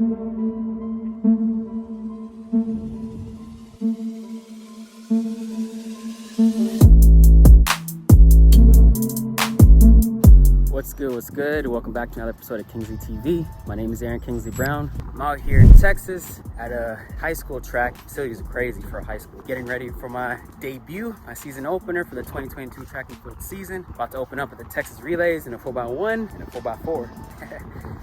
What's good? Welcome back to another episode of Kingsley TV. My name is Kingsley Brown. I'm out here in Texas at a high school track. Facilities are crazy for a high school. Getting ready for my debut, my season opener for the 2022 track and field season. About to open up at the Texas Relays in a 4x1 and a 4x4.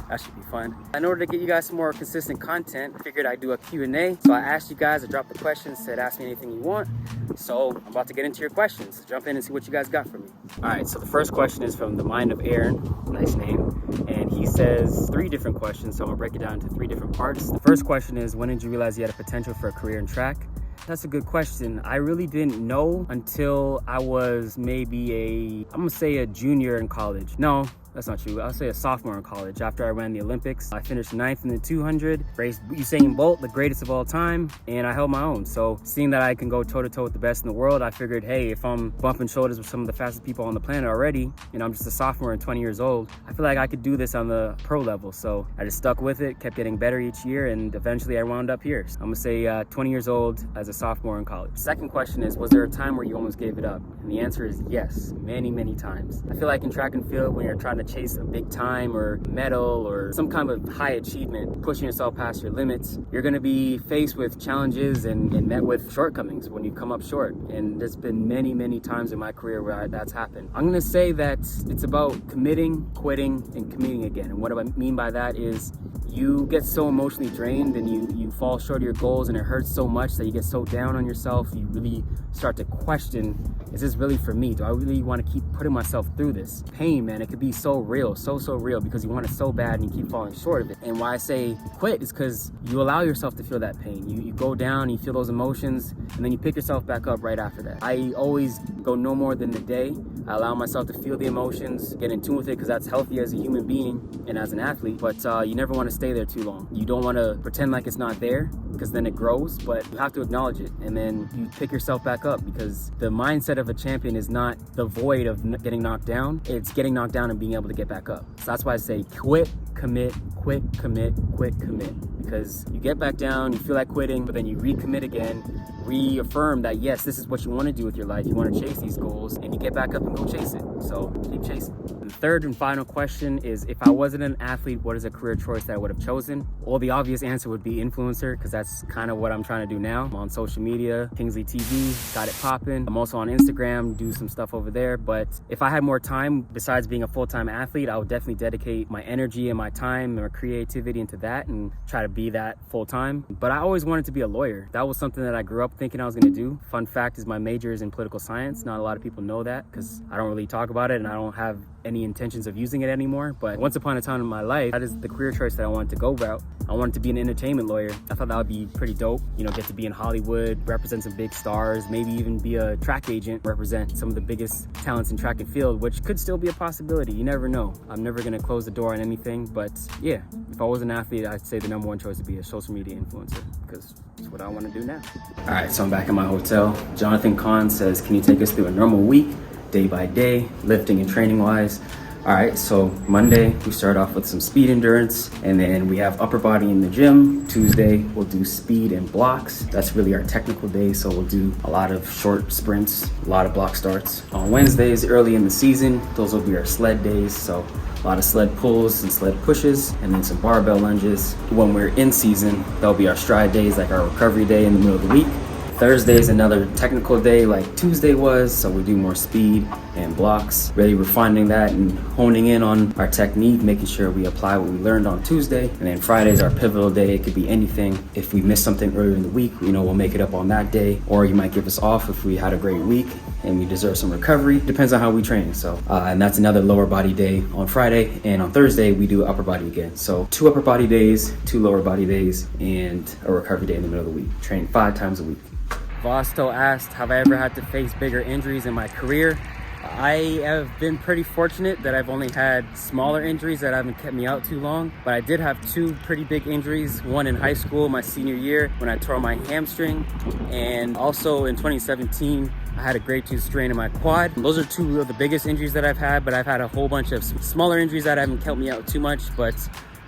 That should be fun. In order to get you guys some more consistent content, I figured I'd do a Q&A. So I asked you guys, I dropped the questions, said ask me anything you want. So I'm about to get into your questions. Jump in and see what you guys got for me. All right, so the first question is from the mind of Aaron, nice name. And he says 3 different questions, so I'm gonna break it down into 3 different parts. The first question is, when did you realize you had a potential for a career in track? That's a good question. I really didn't know until I was maybe I'm gonna say a junior in college. No, that's not true. I'll say a sophomore in college. After I ran the Olympics, I finished 9th in the 200, raced Usain Bolt, the greatest of all time, and I held my own. So seeing that I can go toe to toe with the best in the world, I figured, hey, if I'm bumping shoulders with some of the fastest people on the planet already, and I'm just a sophomore and 20 years old, I feel like I could do this on the pro level. So I just stuck with it, kept getting better each year, and eventually I wound up here. So I'm gonna say 20 years old as a sophomore in college. Second question is, was there a time where you almost gave it up? And the answer is yes, many, many times. I feel like in track and field, when you're trying to chase a big time or medal or some kind of high achievement, pushing yourself past your limits, you're gonna be faced with challenges and met with shortcomings when you come up short. And there's been many, many times in my career where that's happened. I'm gonna say that it's about committing, quitting, and committing again. And what I mean by that is you get so emotionally drained and you fall short of your goals, and it hurts so much that you get so down on yourself. You really start to question, is this really for me? Do I really want to keep putting myself through this? Pain, man, it could be so real, so real, because you want it so bad and you keep falling short of it. And why I say quit is because you allow yourself to feel that pain. You go down, you feel those emotions, and then you pick yourself back up right after that. I always go no more than the day. I allow myself to feel the emotions, get in tune with it, because that's healthy as a human being and as an athlete. But you never want to stay there too long. You don't want to pretend like it's not there, because then it grows, but you have to acknowledge it, and then you pick yourself back up, because the mindset of a champion is not the void of getting knocked down. It's getting knocked down and being able to get back up. So that's why I say quit, commit, quit, commit, quit, commit. Because you get back down, you feel like quitting, but then you recommit again, reaffirm that yes, this is what you want to do with your life. You want to chase these goals, and you get back up and go chase it. So keep chasing. The third and final question is, if I wasn't an athlete, what is a career choice that I would have chosen? Well, the obvious answer would be influencer, because that's kind of what I'm trying to do now. I'm on social media, Kingsley TV, got it popping. I'm also on Instagram, do some stuff over there. But if I had more time besides being a full-time athlete, I would definitely dedicate my energy and my time and my creativity into that and try to be that full-time. But I always wanted to be a lawyer. That was something that I grew up thinking I was going to do. Fun fact is my major is in political science. Not a lot of people know that because I don't really talk about it, and I don't have any intentions of using it anymore. But once upon a time in my life, that is the career choice that I wanted to go about. I wanted to be an entertainment lawyer. I thought that would be pretty dope. You know, get to be in Hollywood, represent some big stars, maybe even be a track agent, represent some of the biggest talents in track and field, which could still be a possibility. You never know. I'm never going to close the door on anything. But yeah, if I was an athlete, I'd say the number one choice would be a social media influencer, because it's what I want to do now. All right, so I'm back in my hotel. Jonathan Kahn says, can you take us through a normal week, day by day, lifting and training wise? All right, so Monday, we start off with some speed endurance, and then we have upper body in the gym. Tuesday, we'll do speed and blocks. That's really our technical day, so we'll do a lot of short sprints, a lot of block starts. On Wednesdays, early in the season, those will be our sled days, so a lot of sled pulls and sled pushes, and then some barbell lunges. When we're in season, that'll be our stride days, like our recovery day in the middle of the week. Thursday is another technical day like Tuesday was, so we do more speed and blocks, really refining that and honing in on our technique, making sure we apply what we learned on Tuesday. And then Friday is our pivotal day. It could be anything. If we missed something earlier in the week, you know, we'll make it up on that day, or you might give us off if we had a great week and we deserve some recovery. Depends on how we train. So, and that's another lower body day on Friday. And on Thursday, we do upper body again. So 2 upper body days, 2 lower body days, and a recovery day in the middle of the week. Train 5 times a week. Vosto asked, have I ever had to face bigger injuries in my career? I have been pretty fortunate that I've only had smaller injuries that haven't kept me out too long, but I did have 2 pretty big injuries, one in high school, my senior year, when I tore my hamstring, and also in 2017, I had a grade 2 strain in my quad. Those are 2 of the biggest injuries that I've had, but I've had a whole bunch of smaller injuries that haven't kept me out too much, but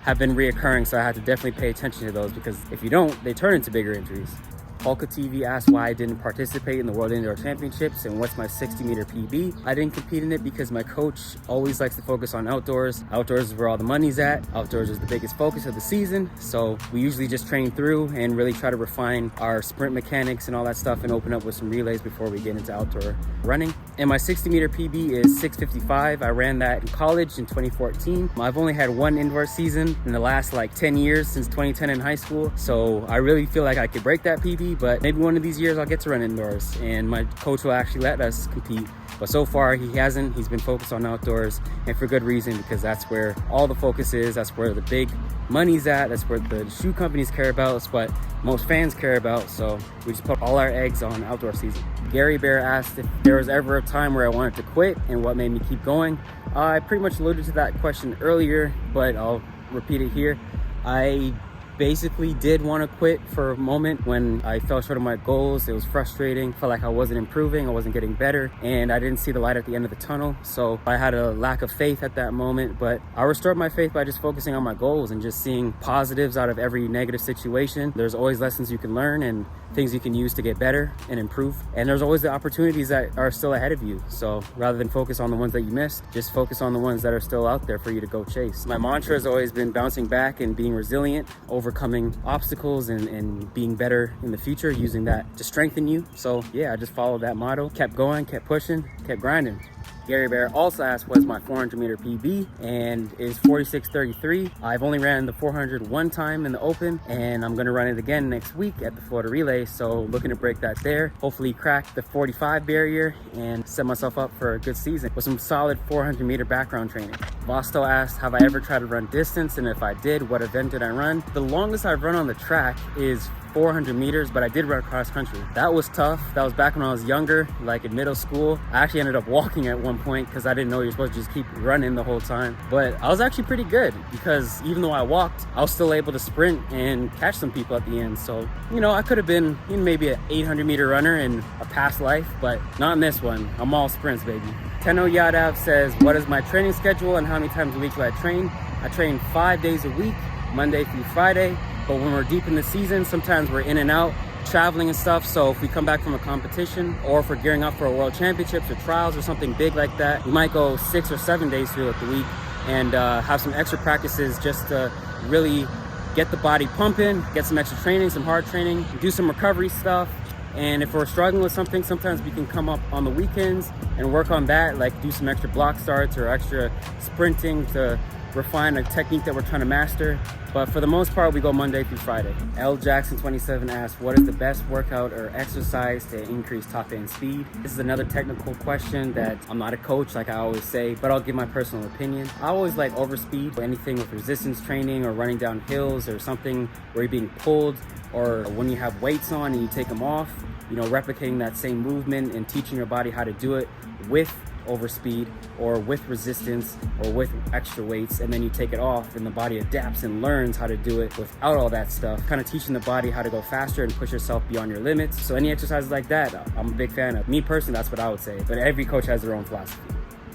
have been reoccurring, so I had to definitely pay attention to those, because if you don't, they turn into bigger injuries. Polka TV asked why I didn't participate in the World Indoor Championships and what's my 60-meter PB. I didn't compete in it because my coach always likes to focus on outdoors. Outdoors is where all the money's at. Outdoors is the biggest focus of the season. So we usually just train through and really try to refine our sprint mechanics and all that stuff and open up with some relays before we get into outdoor running. And my 60-meter PB is 6:55. I ran that in college in 2014. I've only had one indoor season in the last like 10 years since 2010 in high school. So I really feel like I could break that PB, but maybe one of these years I'll get to run indoors and my coach will actually let us compete. But so far he hasn't. He's been focused on outdoors, and for good reason, because that's where all the focus is. That's where the big money's at. That's what the shoe companies care about. It's what most fans care about. So we just put all our eggs on outdoor season. Gary Bear asked if there was ever a time where I wanted to quit and what made me keep going. I pretty much alluded to that question earlier, but I'll repeat it here. I basically did want to quit for a moment when I fell short of my goals. It was frustrating. Felt like I wasn't improving, I wasn't getting better, and I didn't see the light at the end of the tunnel. So I had a lack of faith at that moment, but I restored my faith by just focusing on my goals and just seeing positives out of every negative situation. There's always lessons you can learn and things you can use to get better and improve. And there's always the opportunities that are still ahead of you. So rather than focus on the ones that you missed, just focus on the ones that are still out there for you to go chase. My mantra has always been bouncing back and being resilient, overcoming obstacles and being better in the future, using that to strengthen you. So yeah, I just followed that motto, kept going, kept pushing, kept grinding. Gary Bear also asked what is my 400-meter PB, and is 46:33. I've only ran the 400 one time in the open, and I'm gonna run it again next week at the Florida Relay, so looking to break that there. Hopefully crack the 45 barrier and set myself up for a good season with some solid 400-meter background training. Vosto asked, have I ever tried to run distance, and if I did, what event did I run? The longest I've run on the track is 400 meters, but I did run cross country. That was tough. That was back when I was younger, like in middle school. I actually ended up walking at one point because I didn't know you're supposed to just keep running the whole time. But I was actually pretty good, because even though I walked, I was still able to sprint and catch some people at the end. So, you know, I could have been maybe an 800-meter runner in a past life, but not in this one. I'm all sprints, baby. Tenno Yadav says, what is my training schedule and how many times a week do I train? I train 5 days a week, Monday through Friday. But when we're deep in the season, sometimes we're in and out traveling and stuff. So if we come back from a competition, or if we're gearing up for a world championships or trials or something big like that, we might go 6 or 7 days throughout the week and have some extra practices just to really get the body pumping, get some extra training, some hard training, do some recovery stuff. And if we're struggling with something, sometimes we can come up on the weekends and work on that, like do some extra block starts or extra sprinting to refine a technique that we're trying to master. But for the most part, we go Monday through Friday. L Jackson 27 asks, what is the best workout or exercise to increase top end speed? This is another technical question that I'm not a coach, like I always say, but I'll give my personal opinion. I always like overspeed, anything with resistance training or running down hills or something where you're being pulled, or when you have weights on and you take them off, you know, replicating that same movement and teaching your body how to do it with overspeed or with resistance or with extra weights, and then you take it off and the body adapts and learns how to do it without all that stuff, kind of teaching the body how to go faster and push yourself beyond your limits. So any exercises like that, I'm a big fan of. Me personally, that's what I would say, but every coach has their own philosophy.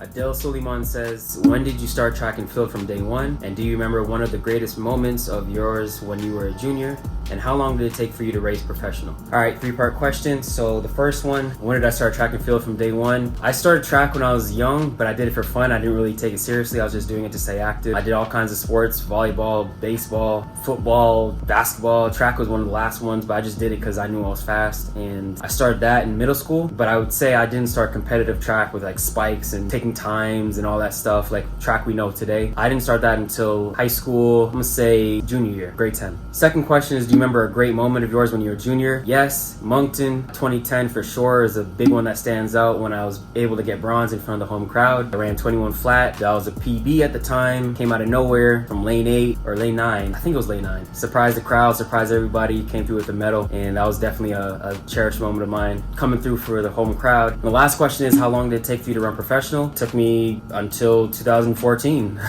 Adele Suleiman says, when did you start track and field from day one? And do you remember one of the greatest moments of yours when you were a junior? And how long did it take for you to race professional? All right, 3-part question. So the first one, when did I start track and field from day one? I started track when I was young, but I did it for fun. I didn't really take it seriously. I was just doing it to stay active. I did all kinds of sports, volleyball, baseball, football, basketball. Track was one of the last ones, but I just did it because I knew I was fast. And I started that in middle school, but I would say I didn't start competitive track with like spikes and taking times and all that stuff, like track we know today. I didn't start that until high school, I'm gonna say junior year, grade 10. Second question is, do you remember a great moment of yours when you were a junior? Yes, Moncton 2010 for sure is a big one that stands out, when I was able to get bronze in front of the home crowd. I ran 21 flat. That was a PB at the time, came out of nowhere from lane 8 or lane 9. I think it was lane 9. Surprised the crowd, surprised everybody, came through with the medal, and that was definitely a cherished moment of mine, coming through for the home crowd. And the last question is, how long did it take for you to run professional? It took me until 2014.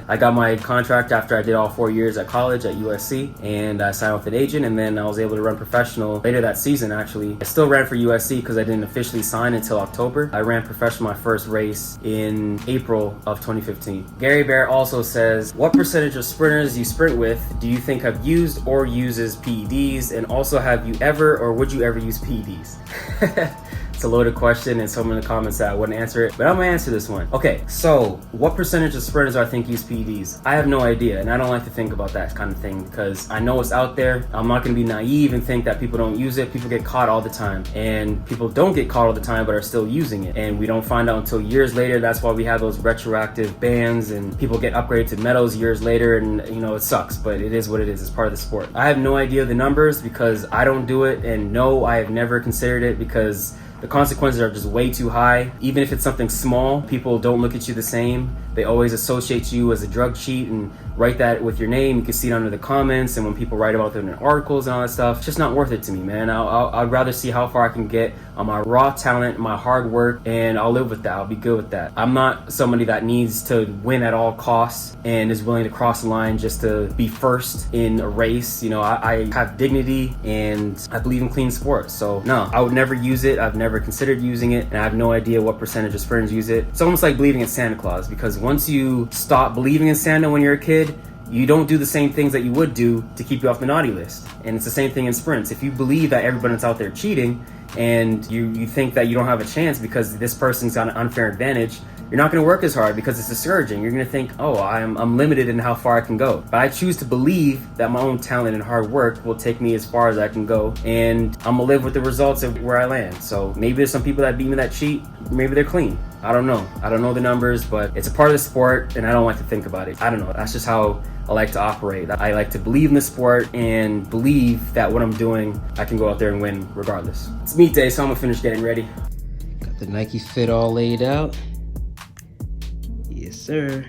I got my contract after I did all 4 years at college at USC, and I signed with an agent, and then I was able to run professional later that season. Actually, I still ran for USC because I didn't officially sign until October. I ran professional my first race in April of 2015. Gary Bear also says, what percentage of sprinters you sprint with do you think have used or uses PEDs, and also have you ever or would you ever use PEDs? It's a loaded question, and someone in the comments said I wouldn't answer it, but I'm gonna answer this one. Okay, so what percentage of sprinters I think use PEDs? I have no idea, and I don't like to think about that kind of thing because I know it's out there. I'm not gonna be naive and think that people don't use it. People get caught all the time, and people don't get caught all the time but are still using it, and we don't find out until years later. That's why we have those retroactive bans, and people get upgraded to medals years later, and it sucks, but it is what it is. It's part of the sport. I have no idea the numbers because I don't do it, and no, I have never considered it because the consequences are just way too high. Even if it's something small, people don't look at you the same. They always associate you as a drug cheat and write that with your name. You can see it under the comments, and when people write about them in articles and all that stuff, it's just not worth it to me, man. I'd rather see how far I can get on my raw talent, my hard work, and I'll live with that. I'll be good with that. I'm not somebody that needs to win at all costs and is willing to cross the line just to be first in a race. I have dignity and I believe in clean sports. So no, I would never use it. I've never considered using it, and I have no idea what percentage of sprinters use it. It's almost like believing in Santa Claus, because once you stop believing in Santa when you're a kid, you don't do the same things that you would do to keep you off the naughty list. And it's the same thing in sprints. If you believe that everybody's out there cheating and you think that you don't have a chance because this person's got an unfair advantage, you're not going to work as hard because it's discouraging. You're going to think, oh, I'm limited in how far I can go. But I choose to believe that my own talent and hard work will take me as far as I can go, and I'm going to live with the results of where I land. So maybe there's some people that beat me that cheat. Maybe they're clean. I don't know. I don't know the numbers, but it's a part of the sport, and I don't like to think about it. I don't know. That's just how I like to operate. I like to believe in the sport and believe that what I'm doing, I can go out there and win regardless. It's meet day, so I'm going to finish getting ready. Got the Nike fit all laid out. Yes, sir.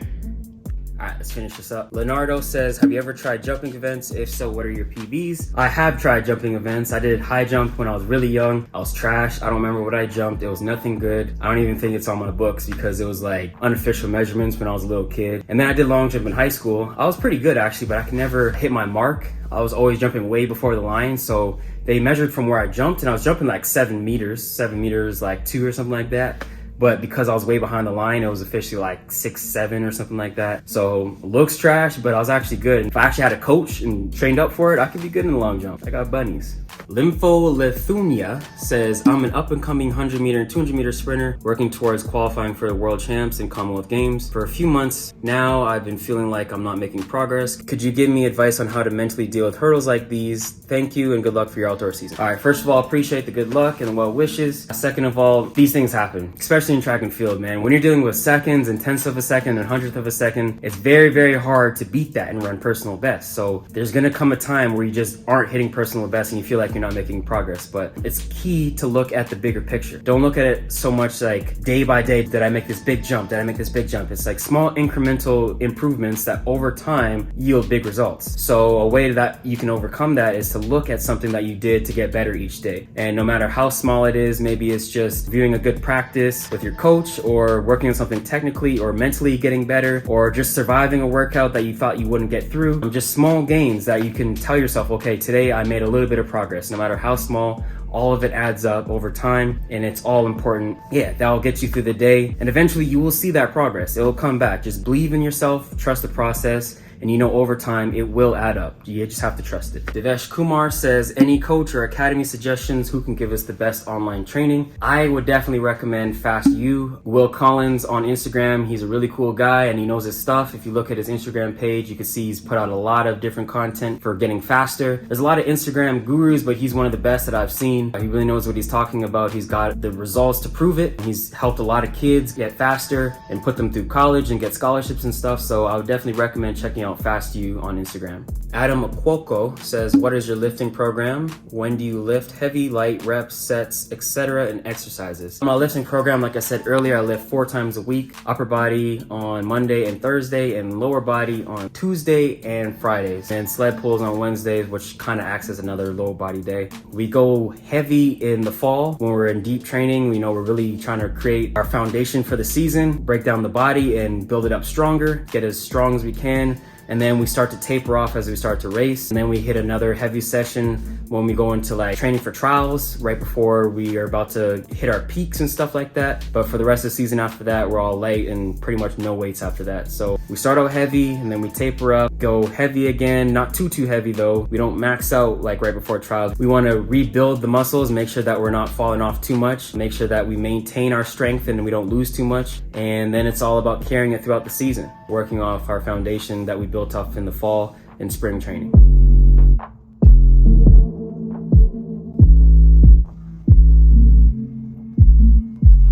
All right, let's finish this up. Leonardo says, have you ever tried jumping events? If so, what are your PBs? I have tried jumping events. I did high jump when I was really young. I was trash. I don't remember what I jumped. It was nothing good. I don't even think it's on my books because it was like unofficial measurements when I was a little kid. And then I did long jump in high school. I was pretty good actually, but I could never hit my mark. I was always jumping way before the line. So they measured from where I jumped, and I was jumping like 7 meters like 2 or something like that. But because I was way behind the line, it was officially like 6, 7 or something like that. So looks trash, but I was actually good. And if I actually had a coach and trained up for it, I could be good in the long jump. I got bunnies. Lympholithumia says, I'm an up-and-coming 100-meter and 200-meter sprinter working towards qualifying for the World Champs and Commonwealth Games. For a few months now, I've been feeling like I'm not making progress. Could you give me advice on how to mentally deal with hurdles like these? Thank you, and good luck for your outdoor season. All right, first of all, appreciate the good luck and the well wishes. Second of all, these things happen, especially in track and field, man. When you're dealing with seconds and tenths of a second and hundredth of a second, it's very, very hard to beat that and run personal best. So there's gonna come a time where you just aren't hitting personal best and you feel like you're not making progress. But it's key to look at the bigger picture. Don't look at it so much like day by day, did I make this big jump? Did I make this big jump? It's like small incremental improvements that over time yield big results. So a way that you can overcome that is to look at something that you did to get better each day. And no matter how small it is, maybe it's just viewing a good practice with your coach, or working on something technically or mentally getting better, or just surviving a workout that you thought you wouldn't get through. Just small gains that you can tell yourself, okay, today I made a little bit of progress. No matter how small, all of it adds up over time, and it's all important. Yeah, that'll get you through the day, and eventually you will see that progress. It'll come back. Just believe in yourself, trust the process, and over time it will add up. You just have to trust it. Devesh Kumar says, any coach or academy suggestions who can give us the best online training? I would definitely recommend Fast You. Will Collins on Instagram, he's a really cool guy and he knows his stuff. If you look at his Instagram page, you can see he's put out a lot of different content for getting faster. There's a lot of Instagram gurus, but he's one of the best that I've seen. He really knows what he's talking about. He's got the results to prove it. He's helped a lot of kids get faster and put them through college and get scholarships and stuff. So I would definitely recommend checking out Fast You on Instagram. Adam Akwoko says, what is your lifting program? When do you lift? Heavy, light, reps, sets, etc., and exercises? My lifting program, like I said earlier, I lift 4 times a week. Upper body on Monday and Thursday, and lower body on Tuesday and Fridays. And sled pulls on Wednesdays, which kind of acts as another lower body day. We go heavy in the fall when we're in deep training. We know we're really trying to create our foundation for the season, break down the body and build it up stronger, get as strong as we can And then we start to taper off as we start to race. And then we hit another heavy session when we go into like training for trials right before we are about to hit our peaks and stuff like that. But for the rest of the season after that, we're all light and pretty much no weights after that. So we start out heavy and then we taper up, go heavy again, not too heavy though. We don't max out like right before trials. We want to rebuild the muscles, make sure that we're not falling off too much, make sure that we maintain our strength and we don't lose too much. And then it's all about carrying it throughout the season, working off our foundation that we built up in the fall and spring training.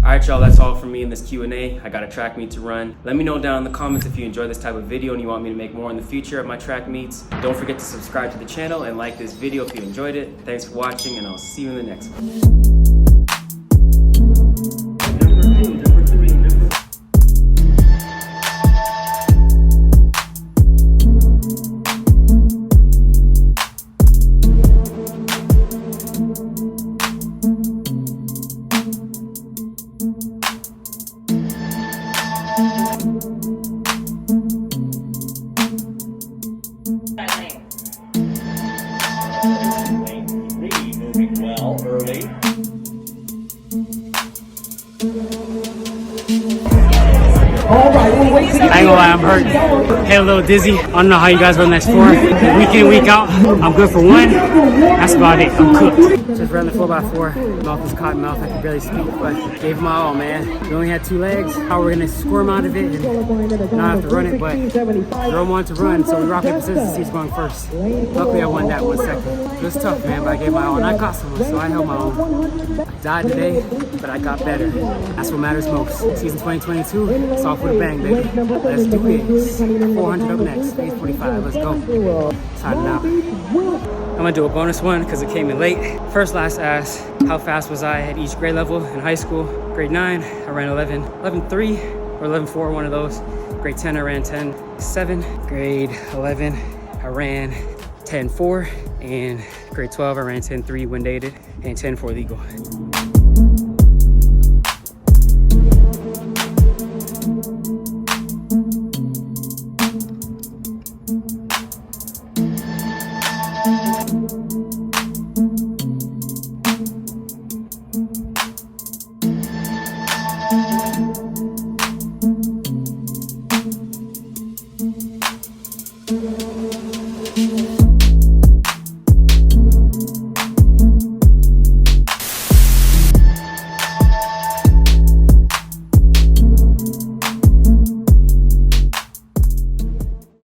All right, y'all, that's all from me in this Q&A. I got a track meet to run. Let me know down in the comments if you enjoy this type of video and you want me to make more in the future of my track meets. Don't forget to subscribe to the channel and like this video if you enjoyed it. Thanks for watching, and I'll see you in the next one. I ain't gonna lie, I'm hurt. Head a little dizzy. I don't know how you guys run the next 4. Week in, week out, I'm good for 1. That's about it. I'm cooked. Just ran the 4x4. Mouth was cotton mouth. I could barely speak, but gave my all, man. We only had 2 legs. How we're gonna squirm out of it and not have to run it, but Jerome wanted to run, so we rock, paper, scissors to see who's going first. Luckily, I won that 1 second. It was tough, man, but I gave my all, and I caught someone, so I held my own. I died today, but I got better. That's what matters most. Season 2022, it's off with a bang, baby. Let's do this. 400 up next, phase 45, let's go. Signing out. I'm gonna do a bonus one because it came in late. First, last ask, how fast was I at each grade level in high school? Grade 9, I ran 11.3 or 11.4, one of those. Grade 10, I ran 10.7. Grade 11, I ran 10.4. And grade 12, I ran 10.3 when dated and 10.4 legal.